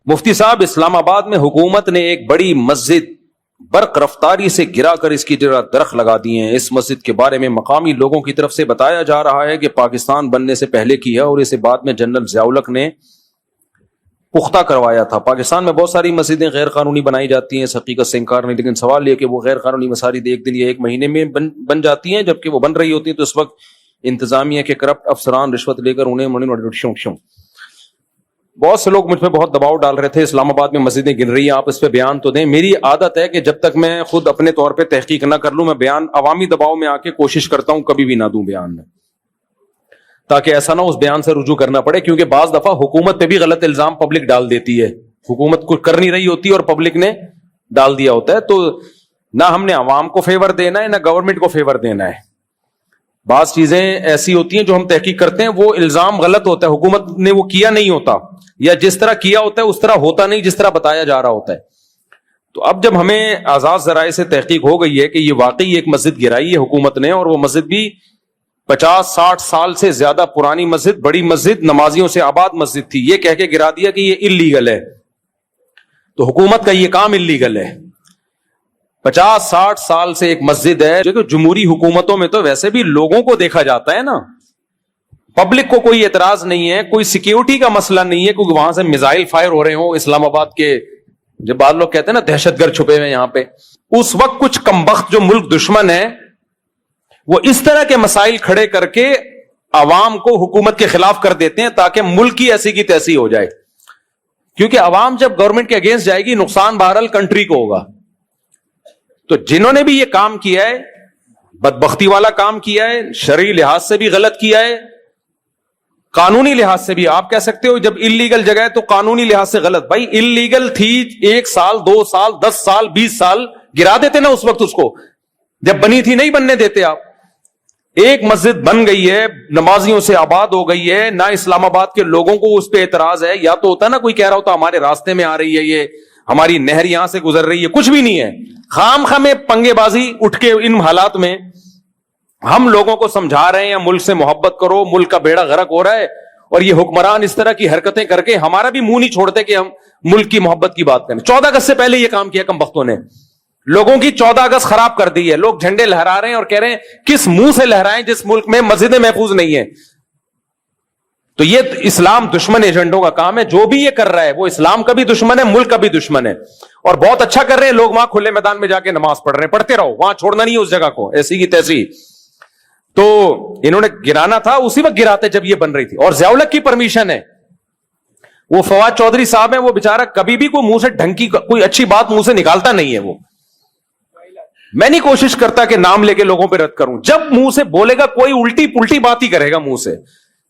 مفتی صاحب، اسلام آباد میں حکومت نے ایک بڑی مسجد برق رفتاری سے گرا کر اس کی درخت لگا دی ہیں. اس مسجد کے بارے میں مقامی لوگوں کی طرف سے بتایا جا رہا ہے کہ پاکستان بننے سے پہلے کی ہے اور اسے بعد میں جنرل ضیاء الحق نے پختہ کروایا تھا. پاکستان میں بہت ساری مسجدیں غیر قانونی بنائی جاتی ہیں، اس حقیقت سے انکار نہیں، لیکن سوال یہ کہ وہ غیر قانونی مساجد ایک دن یا ایک مہینے میں بن جاتی ہیں، جبکہ وہ بن رہی ہوتی ہیں تو اس وقت انتظامیہ کے کرپٹ افسران رشوت لے کر انہیں بہت سے لوگ مجھ پہ بہت دباؤ ڈال رہے تھے. اسلام آباد میں مسجدیں گن رہی ہیں، آپ اس پہ بیان تو دیں. میری عادت ہے کہ جب تک میں خود اپنے طور پہ تحقیق نہ کر لوں، میں بیان عوامی دباؤ میں آ کے کوشش کرتا ہوں کبھی بھی نہ دوں بیان میں، تاکہ ایسا نہ اس بیان سے رجوع کرنا پڑے. کیونکہ بعض دفعہ حکومت پہ بھی غلط الزام پبلک ڈال دیتی ہے، حکومت کچھ کر نہیں رہی ہوتی اور پبلک نے ڈال دیا ہوتا ہے. تو نہ ہم نے عوام کو فیور دینا ہے نہ گورنمنٹ کو فیور دینا ہے. بعض چیزیں ایسی ہوتی ہیں جو ہم تحقیق کرتے ہیں وہ الزام غلط ہوتا ہے، حکومت نے وہ کیا نہیں ہوتا، یا جس طرح کیا ہوتا ہے اس طرح ہوتا نہیں جس طرح بتایا جا رہا ہوتا ہے. تو اب جب ہمیں آزاد ذرائع سے تحقیق ہو گئی ہے کہ یہ واقعی ایک مسجد گرائی ہے حکومت نے، اور وہ مسجد بھی 50-60 سال سے زیادہ پرانی مسجد، بڑی مسجد، نمازیوں سے آباد مسجد تھی، یہ کہہ کے گرا دیا کہ یہ اللیگل ہے، تو حکومت کا یہ کام اللیگل ہے. 50-60 سال سے ایک مسجد ہے، جو کہ جمہوری حکومتوں میں تو ویسے بھی لوگوں کو دیکھا جاتا ہے نا، پبلک کو کوئی اعتراض نہیں ہے، کوئی سیکیورٹی کا مسئلہ نہیں ہے، کیونکہ وہاں سے میزائل فائر ہو رہے ہوں اسلام آباد کے، جب بعض لوگ کہتے ہیں نا دہشت گرد چھپے ہوئے یہاں پہ، اس وقت کچھ کمبخت جو ملک دشمن ہے وہ اس طرح کے مسائل کھڑے کر کے عوام کو حکومت کے خلاف کر دیتے ہیں تاکہ ملک کی ایسی کی تیسی ہو جائے. کیونکہ عوام جب گورنمنٹ کے اگینسٹ جائے گی نقصان بہرحال کنٹری کو ہوگا. تو جنہوں نے بھی یہ کام کیا ہے، بدبختی والا کام کیا ہے، شرعی لحاظ سے بھی غلط کیا ہے، قانونی لحاظ سے بھی آپ کہہ سکتے ہو جب اللیگل جگہ ہے تو قانونی لحاظ سے غلط. بھائی اللیگل تھی 1 سال 2 سال 10 سال 20 سال گرا دیتے نا اس وقت، اس کو جب بنی تھی نہیں بننے دیتے آپ. ایک مسجد بن گئی ہے، نمازیوں سے آباد ہو گئی ہے، نہ اسلام آباد کے لوگوں کو اس پہ اعتراض ہے. یا تو ہوتا نا کوئی کہہ رہا ہوتا ہمارے راستے میں آ رہی ہے، یہ ہماری نہر یہاں سے گزر رہی ہے، کچھ بھی نہیں ہے. خام خامے پنگے بازی اٹھ کے ان حالات میں ہم لوگوں کو سمجھا رہے ہیں ملک سے محبت کرو، ملک کا بیڑا غرق ہو رہا ہے، اور یہ حکمران اس طرح کی حرکتیں کر کے ہمارا بھی منہ نہیں چھوڑتے کہ ہم ملک کی محبت کی بات کریں. 14 اگست سے پہلے یہ کام کیا کم بختوں نے، لوگوں کی 14 اگست خراب کر دی ہے. لوگ جھنڈے لہرا رہے ہیں اور کہہ رہے ہیں کس منہ سے لہرائیں جس ملک میں مسجدیں محفوظ نہیں ہیں. تو یہ اسلام دشمن ایجنڈوں کا کام ہے. جو بھی یہ کر رہا ہے وہ اسلام کا بھی دشمن ہے، ملک کا بھی دشمن ہے. اور بہت اچھا کر رہے ہیں لوگ، وہاں کھلے میدان میں جا کے نماز پڑھ رہے ہیں، پڑھتے رہو، وہاں چھوڑنا نہیں ہے اس جگہ کو ایسی کی تیسی. تو انہوں نے گرانا تھا اسی وقت گراتے جب یہ بن رہی تھی، اور ضیاء الحق کی پرمیشن ہے. وہ فواد چودھری صاحب ہیں، وہ بیچارہ کبھی بھی کوئی منہ سے ڈھنگ کی کوئی اچھی بات منہ سے نکالتا نہیں ہے. وہ میں نہیں کوشش کرتا کہ نام لے کے لوگوں پہ رد کروں، جب منہ سے بولے گا کوئی الٹی پلٹی بات ہی کرے گا منہ سے،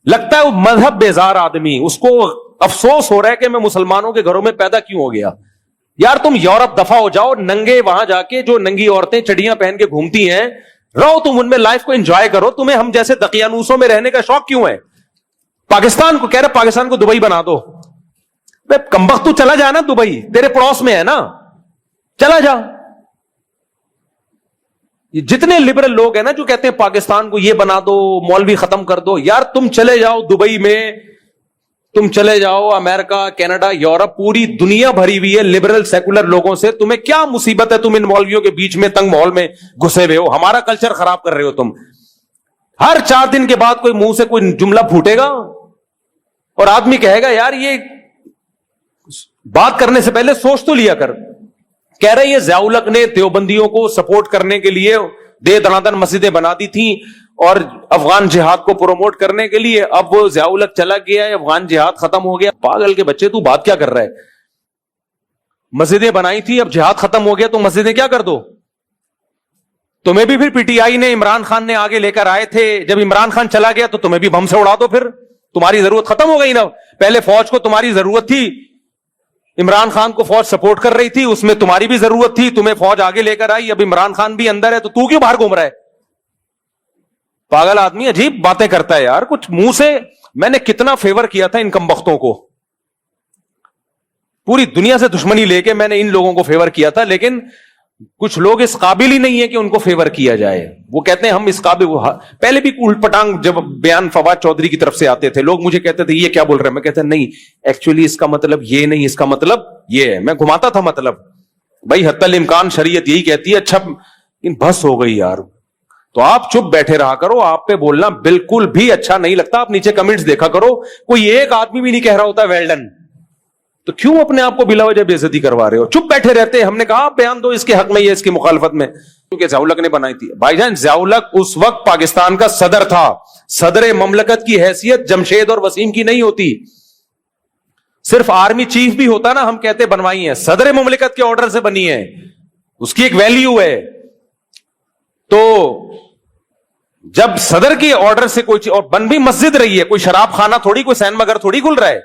لگتا ہے وہ مذہب بیزار آدمی، اس کو افسوس ہو رہا ہے کہ میں مسلمانوں کے گھروں میں پیدا کیوں ہو گیا. یار تم یورپ دفع ہو جاؤ، ننگے وہاں جا کے جو ننگی عورتیں چڑیاں پہن کے گھومتی ہیں رہو، تم ان میں لائف کو انجوائے کرو. تمہیں ہم جیسے دقیانوسوں میں رہنے کا شوق کیوں ہے؟ پاکستان کو کہہ رہے پاکستان کو دبئی بنا دو. کمبخت تو چلا جا نا، دبئی تیرے پڑوس میں ہے نا، چلا جا. جتنے لبرل لوگ ہیں نا جو کہتے ہیں پاکستان کو یہ بنا دو، مولوی ختم کر دو، یار تم چلے جاؤ دبئی میں، تم چلے جاؤ امریکہ، کینیڈا، یورپ، پوری دنیا بھری ہوئی ہے لبرل سیکولر لوگوں سے. تمہیں کیا مصیبت ہے؟ تم ان مولویوں کے بیچ میں تنگ ماحول میں گھسے ہوئے ہو، ہمارا کلچر خراب کر رہے ہو تم. ہر 4 دن کے بعد کوئی منہ سے کوئی جملہ پھوٹے گا اور آدمی کہے گا یار یہ بات کرنے سے پہلے سوچ تو لیا کر. کہہ رہے یہ ضیاء الحق نے دیوبندیوں کو سپورٹ کرنے کے لیے دے دنادن مسجدیں بنا دی تھیں اور افغان جہاد کو پروموٹ کرنے کے لیے. اب وہ ضیاء الحق چلا گیا ہے، افغان جہاد ختم ہو گیا. پاگل کے بچے تو بات کیا کر رہا ہے؟ مسجدیں بنائی تھی، اب جہاد ختم ہو گیا تو مسجدیں کیا کر دو؟ تمہیں بھی پھر پی ٹی آئی نے عمران خان نے آگے لے کر آئے تھے، جب عمران خان چلا گیا تو تمہیں بھی بم سے اڑا دو. پھر تمہاری ضرورت ختم ہو گئی نا. پہلے فوج کو تمہاری ضرورت تھی، عمران خان کو فوج سپورٹ کر رہی تھی، اس میں تمہاری بھی ضرورت تھی، تمہیں فوج آگے لے کر آئی. اب عمران خان بھی اندر ہے تو کیوں باہر گھوم رہا ہے؟ پاگل آدمی عجیب باتیں کرتا ہے یار. کچھ منہ سے میں نے کتنا فیور کیا تھا ان کمبختوں کو، پوری دنیا سے دشمنی لے کے میں نے ان لوگوں کو فیور کیا تھا، لیکن کچھ لوگ اس قابل ہی نہیں ہے کہ ان کو فیور کیا جائے. وہ کہتے ہیں ہم اس قابل. پہلے بھی الٹ پٹانگ جب بیان فواد چودھری کی طرف سے آتے تھے لوگ مجھے کہتے تھے یہ کیا بول رہے ہیں, میں کہتا نہیں ایکچولی اس کا مطلب یہ نہیں, اس کا مطلب یہ ہے. میں گھماتا تھا مطلب بھائی حتی الامکان شریعت یہی کہتی ہے. اچھا بس ہو گئی یار, تو آپ چپ بیٹھے رہا کرو. آپ پہ بولنا بالکل بھی اچھا نہیں لگتا. آپ نیچے کمنٹس دیکھا کرو, کوئی ایک آدمی بھی نہیں کہہ رہا ہوتا ویل ڈن, تو کیوں اپنے آپ کو بلا وجہ بے عزتی کروا رہے ہو؟ چپ بیٹھے رہتے. ہم نے کہا بیان دو اس کے حق میں یا اس کی مخالفت میں, کیونکہ ضیاء الحق نے بنائی تھی. بھائی جان ضیاء الحق اس وقت پاکستان کا صدر تھا. صدر مملکت کی حیثیت جمشید اور وسیم کی نہیں ہوتی. صرف آرمی چیف بھی ہوتا نا, ہم کہتے بنوائی ہے, صدر مملکت کے آرڈر سے بنی ہے, اس کی ایک ویلیو ہے. تو جب صدر کے آرڈر سے کوئی چیز, اور بن بھی مسجد رہی ہے, کوئی شراب خانہ تھوڑی, کوئی سینما گھر تھوڑی کھل رہا ہے.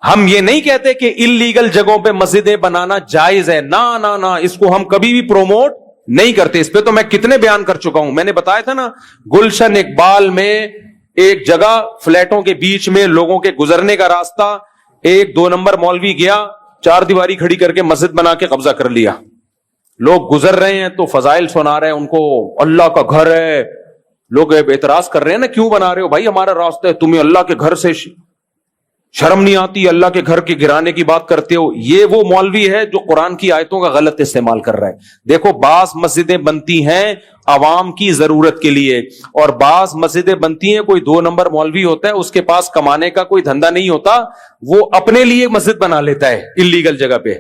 ہم یہ نہیں کہتے کہ انلیگل جگہوں پہ مسجدیں بنانا جائز ہے, نہ, اس کو ہم کبھی بھی پروموٹ نہیں کرتے. اس پہ تو میں کتنے بیان کر چکا ہوں. میں نے بتایا تھا نا, گلشن اقبال میں ایک جگہ فلیٹوں کے بیچ میں لوگوں کے گزرنے کا راستہ, ایک 2 نمبر مولوی گیا, 4 دیواری کھڑی کر کے مسجد بنا کے قبضہ کر لیا. لوگ گزر رہے ہیں تو فضائل سنا رہے ہیں ان کو, اللہ کا گھر ہے. لوگ اعتراض کر رہے ہیں نا, کیوں بنا رہے ہو بھائی, ہمارا راستہ ہے, تمہیں اللہ کے گھر سے شرم نہیں آتی, اللہ کے گھر کے گرانے کی بات کرتے ہو. یہ وہ مولوی ہے جو قرآن کی آیتوں کا غلط استعمال کر رہا ہے. دیکھو بعض مسجدیں بنتی ہیں عوام کی ضرورت کے لیے, اور بعض مسجدیں بنتی ہیں, کوئی 2 نمبر مولوی ہوتا ہے, اس کے پاس کمانے کا کوئی دھندا نہیں ہوتا, وہ اپنے لیے مسجد بنا لیتا ہے انلیگل جگہ پہ,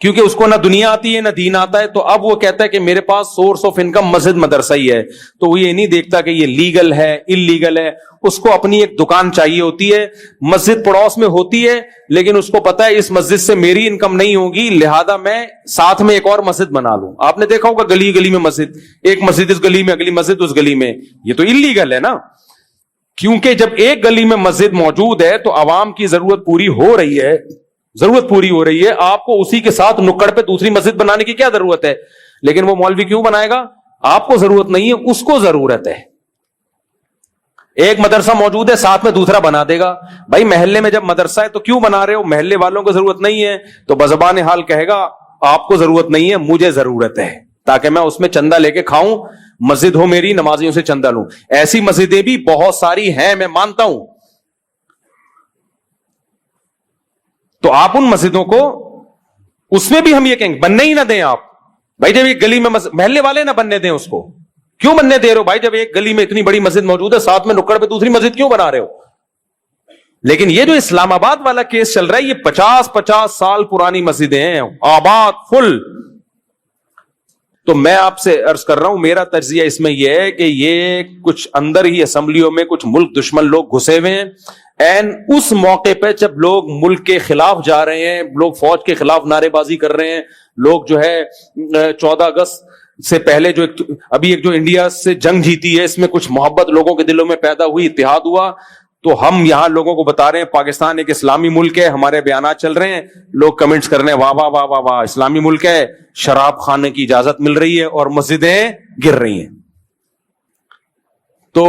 کیونکہ اس کو نہ دنیا آتی ہے نہ دین آتا ہے. تو اب وہ کہتا ہے کہ میرے پاس سورس آف انکم مسجد مدرسہ ہی ہے. تو وہ یہ نہیں دیکھتا کہ یہ لیگل ہے انلیگل ہے. اس کو اپنی ایک دکان چاہیے ہوتی ہے, مسجد پڑوس میں ہوتی ہے, لیکن اس کو پتا ہے اس مسجد سے میری انکم نہیں ہوگی, لہذا میں ساتھ میں ایک اور مسجد بنا لوں. آپ نے دیکھا ہوگا گلی گلی میں مسجد, ایک مسجد اس گلی میں, اگلی مسجد اس گلی میں. یہ تو انلیگل ہے نا, کیونکہ جب ایک گلی میں مسجد موجود ہے تو عوام کی ضرورت پوری ہو رہی ہے, آپ کو اسی کے ساتھ نکڑ پہ دوسری مسجد بنانے کی کیا ضرورت ہے؟ لیکن وہ مولوی کیوں بنائے گا؟ آپ کو ضرورت نہیں ہے, اس کو ضرورت ہے. ایک مدرسہ موجود ہے, ساتھ میں دوسرا بنا دے گا. بھائی محلے میں جب مدرسہ ہے تو کیوں بنا رہے ہو؟ محلے والوں کو ضرورت نہیں ہے تو بزبان حال کہے گا آپ کو ضرورت نہیں ہے, مجھے ضرورت ہے, تاکہ میں اس میں چندہ لے کے کھاؤں, مسجد ہو میری, نمازیوں سے چندہ لوں. ایسی مسجدیں بھی بہت ساری ہیں, میں مانتا ہوں. تو آپ ان مسجدوں کو, اس میں بھی ہم یہ کہیں گے بننے ہی نہ دیں. آپ بھائی جب ایک گلی میں محلے والے نہ بننے دیں, اس کو کیوں بننے دے رہے ہو؟ بھائی جب ایک گلی میں اتنی بڑی مسجد موجود ہے, ساتھ میں نکڑ پہ دوسری مسجد کیوں بنا رہے ہو؟ لیکن یہ جو اسلام آباد والا کیس چل رہا ہے, یہ 50 سال پرانی مسجدیں ہیں, آباد فل. تو میں آپ سے عرض کر رہا ہوں, میرا تجزیہ اس میں یہ ہے کہ یہ کچھ اندر ہی اسمبلیوں میں کچھ ملک دشمن لوگ گھسے ہوئے ہیں. اس موقع پہ جب لوگ ملک کے خلاف جا رہے ہیں, لوگ فوج کے خلاف نعرے بازی کر رہے ہیں, لوگ جو ہے 14 اگست سے پہلے جو ابھی ایک جو انڈیا سے جنگ جیتی ہے, اس میں کچھ محبت لوگوں کے دلوں میں پیدا ہوئی, اتحاد ہوا. تو ہم یہاں لوگوں کو بتا رہے ہیں پاکستان ایک اسلامی ملک ہے, ہمارے بیانات چل رہے ہیں, لوگ کمنٹس کر رہے ہیں واہ واہ واہ واہ واہ, اسلامی ملک ہے, شراب خانے کی اجازت مل رہی ہے اور مسجدیں گر رہی ہیں. تو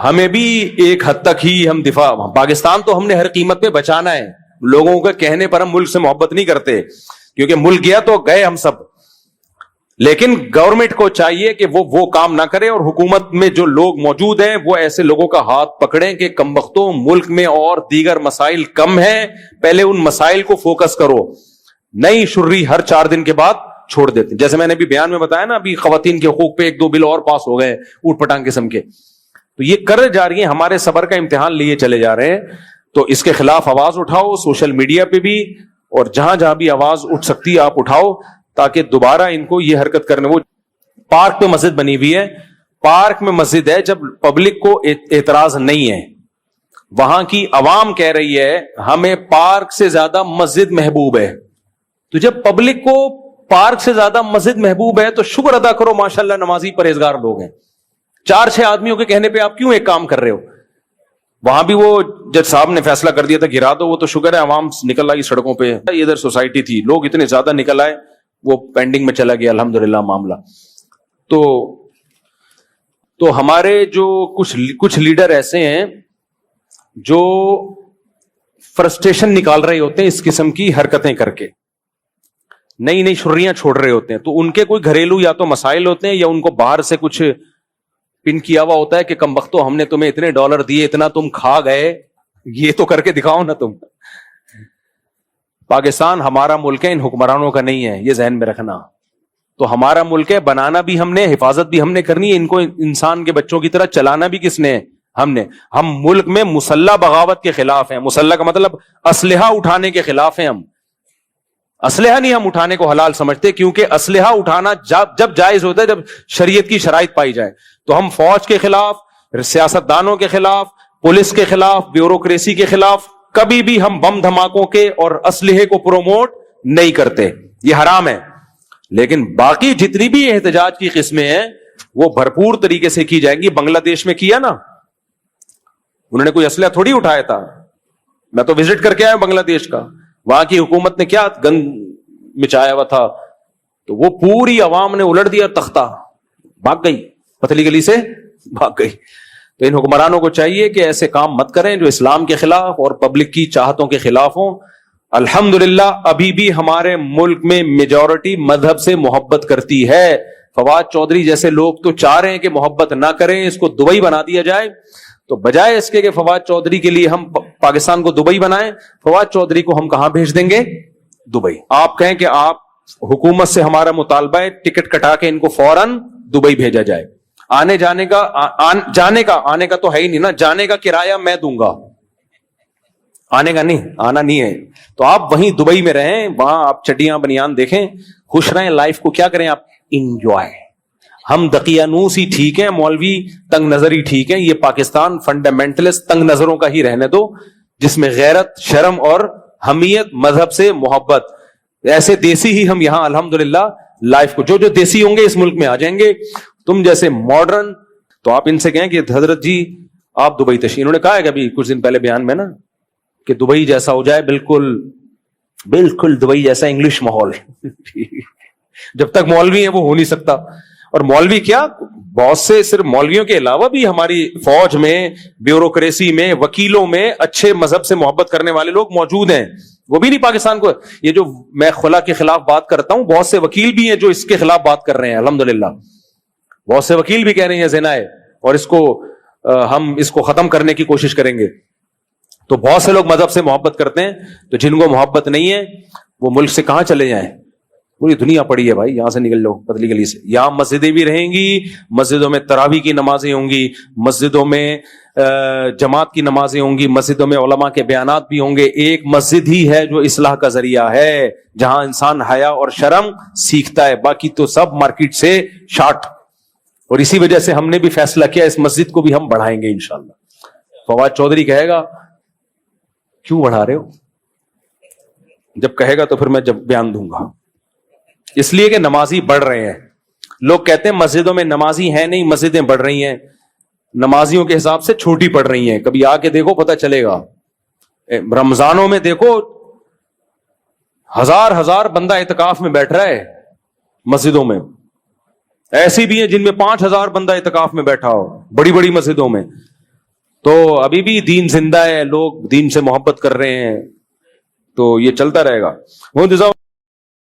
ہمیں بھی ایک حد تک ہی ہم دفاع, پاکستان تو ہم نے ہر قیمت پہ بچانا ہے. لوگوں کے کہنے پر ہم ملک سے محبت نہیں کرتے, کیونکہ ملک گیا تو گئے ہم سب. لیکن گورنمنٹ کو چاہیے کہ وہ کام نہ کرے, اور حکومت میں جو لوگ موجود ہیں وہ ایسے لوگوں کا ہاتھ پکڑیں کہ کمبختوں, ملک میں اور دیگر مسائل کم ہیں, پہلے ان مسائل کو فوکس کرو. نئی شرری ہر 4 دن کے بعد چھوڑ دیتے. جیسے میں نے بھی بیان میں بتایا نا, ابھی خواتین کے حقوق پہ 1-2 بل اور پاس ہو گئے اوٹ پٹانگ قسم کے. تو یہ کر جا رہی ہیں, ہمارے صبر کا امتحان لیے چلے جا رہے ہیں. تو اس کے خلاف آواز اٹھاؤ, سوشل میڈیا پہ بھی, اور جہاں جہاں بھی آواز اٹھ سکتی ہے آپ اٹھاؤ, تاکہ دوبارہ ان کو یہ حرکت کرنے. وہ پارک پہ مسجد بنی ہوئی ہے, پارک میں مسجد ہے, جب پبلک کو اعتراض نہیں ہے, وہاں کی عوام کہہ رہی ہے ہمیں پارک سے زیادہ مسجد محبوب ہے. تو جب پبلک کو پارک سے زیادہ مسجد محبوب ہے تو شکر ادا کرو, ماشاءاللہ نمازی پرہیزگار لوگ ہیں. 4-6 آدمیوں کے کہنے پہ آپ کیوں ایک کام کر رہے ہو؟ وہاں بھی وہ جج صاحب نے فیصلہ کر دیا تھا گرا دو, وہ تو شکر ہے عوام نکل آئی سڑکوں پہ. ادھر سوسائٹی تھی, لوگ اتنے زیادہ نکل آئے, وہ پینڈنگ میں چلا گیا الحمدللہ معاملہ. تو ہمارے جو کچھ لیڈر ایسے ہیں جو فرسٹریشن نکال رہے ہوتے ہیں اس قسم کی حرکتیں کر کے. نئی نئی چھریاں چھوڑ رہے ہوتے ہیں, تو ان کے کوئی گھریلو یا تو مسائل ہوتے ہیں یا ان کو باہر سے کچھ پن کیا ہوا ہوتا ہے کہ کم وقتوں ہم نے تمہیں اتنے ڈالر دیے, اتنا تم کھا گئے, یہ تو کر کے دکھاؤ نا تم. پاکستان ہمارا ملک ہے, ان حکمرانوں کا نہیں ہے, یہ ذہن میں رکھنا. تو ہمارا ملک ہے, بنانا بھی ہم نے, حفاظت بھی ہم نے کرنی ہے, ان کو انسان کے بچوں کی طرح چلانا بھی کس نے, ہم نے. ہم ملک میں مسلح بغاوت کے خلاف ہیں. مسلح کا مطلب اسلحہ اٹھانے کے خلاف ہیں ہم. اسلحہ نہیں ہم اٹھانے کو حلال سمجھتے, کیونکہ اسلحہ اٹھانا جب جائز ہوتا ہے جب شریعت کی شرائط پائی جائے. تو ہم فوج کے خلاف, سیاستدانوں کے خلاف, پولیس کے خلاف, بیوروکریسی کے خلاف کبھی بھی ہم بم دھماکوں کے اور اسلحے کو پروموٹ نہیں کرتے, یہ حرام ہے. لیکن باقی جتنی بھی احتجاج کی قسمیں ہیں وہ بھرپور طریقے سے کی جائیں گی. بنگلہ دیش میں کیا نا, انہوں نے کوئی اسلحہ تھوڑی اٹھایا تھا. میں تو وزٹ کر کے آیا بنگلہ دیش کا, وہاں کی حکومت نے کیا گند مچایا ہوا تھا, تو وہ پوری عوام نے الٹ دیا تختہ, بھاگ گئی, پتلی گلی سے بھاگ گئی. تو ان حکمرانوں کو چاہیے کہ ایسے کام مت کریں جو اسلام کے خلاف اور پبلک کی چاہتوں کے خلاف ہوں. الحمدللہ ابھی بھی ہمارے ملک میں میجورٹی مذہب سے محبت کرتی ہے. فواد چودھری جیسے لوگ تو چاہ رہے ہیں کہ محبت نہ کریں, اس کو دبئی بنا دیا جائے. تو بجائے اس کے کہ فواد چودھری کے لیے ہم پاکستان کو دبئی بنائیں, فواد چودھری کو ہم کہاں بھیج دیں گے, دبئی. آپ کہیں کہ آپ حکومت سے ہمارا مطالبہ ہے ٹکٹ کٹا کے ان کو فوراً دبئی بھیجا جائے. آنے جانے کا آنے کا تو ہے ہی نہیں نا, جانے کا کرایہ میں دوں گا, آنے کا نہیں, آنا نہیں ہے. تو آپ وہیں دبئی میں رہیں, وہاں آپ چٹیاں بنیان دیکھیں, خوش رہیں, لائف کو کیا کریں آپ, انجوائے. ہم دقیانوس ہی ٹھیک ہیں, مولوی تنگ نظر ہی ٹھیک ہیں. یہ پاکستان فنڈامنٹلسٹ تنگ نظروں کا ہی رہنے دو, جس میں غیرت, شرم اور حمیت, مذہب سے محبت, ایسے دیسی ہی ہم یہاں الحمدللہ لائف کو, جو دیسی ہوں گے اس ملک میں آ جائیں گے. تم جیسے ماڈرن, تو آپ ان سے کہیں کہ حضرت جی آپ دبئی تشریف, انہوں نے کہا ہے کہ ابھی کچھ دن پہلے بیان میں نا کہ دبئی جیسا ہو جائے, بالکل دبئی جیسا انگلش ماحول. جب تک مولوی ہیں وہ ہو نہیں سکتا. اور مولوی کیا, بہت سے صرف مولویوں کے علاوہ بھی ہماری فوج میں, بیوروکریسی میں, وکیلوں میں اچھے مذہب سے محبت کرنے والے لوگ موجود ہیں. وہ بھی نہیں پاکستان کو, یہ جو میں خلا کے خلاف بات کرتا ہوں, بہت سے وکیل بھی ہیں جو اس کے خلاف بات کر رہے ہیں الحمدللہ. بہت سے وکیل بھی کہہ رہے ہیں زنا ہے اور اس کو ہم اس کو ختم کرنے کی کوشش کریں گے. تو بہت سے لوگ مذہب سے محبت کرتے ہیں, تو جن کو محبت نہیں ہے وہ ملک سے کہاں چلے جائیں, پوری دنیا پڑی ہے بھائی, یہاں سے نکل لو پتلی گلی سے. یہاں مسجدیں بھی رہیں گی, مسجدوں میں تراویح کی نمازیں ہوں گی, مسجدوں میں جماعت کی نمازیں ہوں گی, مسجدوں میں علماء کے بیانات بھی ہوں گے. ایک مسجد ہی ہے جو اصلاح کا ذریعہ ہے, جہاں انسان حیا اور شرم سیکھتا ہے, باقی تو سب مارکیٹ سے شارٹ. اور اسی وجہ سے ہم نے بھی فیصلہ کیا اس مسجد کو بھی ہم بڑھائیں گے انشاءاللہ. فواد چودھری کہے گا کیوں بڑھا رہے ہو, جب کہے گا تو پھر میں جب بیان دوں گا. اس لیے کہ نمازی بڑھ رہے ہیں. لوگ کہتے ہیں مسجدوں میں نمازی ہیں نہیں, مسجدیں بڑھ رہی ہیں, نمازیوں کے حساب سے چھوٹی پڑ رہی ہیں. کبھی آ کے دیکھو پتہ چلے گا. رمضانوں میں دیکھو ہزار بندہ اعتکاف میں بیٹھ رہا ہے مسجدوں میں, ایسی بھی ہیں جن میں 5,000 بندہ اعتکاف میں بیٹھا ہو بڑی بڑی مسجدوں میں. تو ابھی بھی دین زندہ ہے, لوگ دین سے محبت کر رہے ہیں, تو یہ چلتا رہے گا. وہ